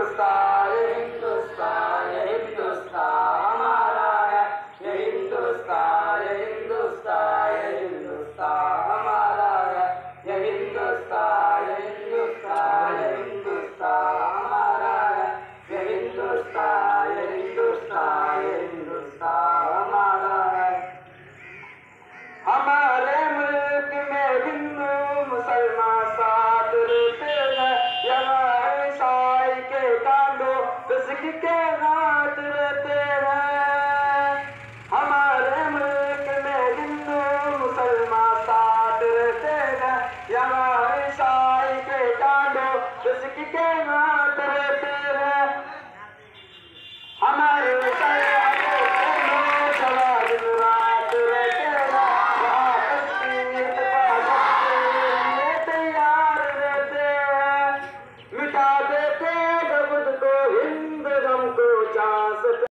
हिंदुस्तान ये हिंदुस्तान ये हिंदुस्तान हमारा है, ये हिंदुस्तान ये हिंदुस्तान ये हिंदुस्तान हमारा है, ये हिंदुस्तान ये हिंदुस्तान ये हिंदुस्तान हमारा है, ये हिंदुस्तान ये हिंदुस्तान ये हिंदुस्तान हमारा है। हमारे मुल्क में हिंदू मुसलमान साथ रहते हैं, यहाँ ईसाई के कांडों पे सिख के हाथ रहते हैं। हमारे मुल्क में हिंदू मुसलमान साथ रहते हैं, यहाँ ईसाई के कांडों पे सिख के हाथ रहते हैं। हमारे मिटा देते खुद को हिंद गम को चांस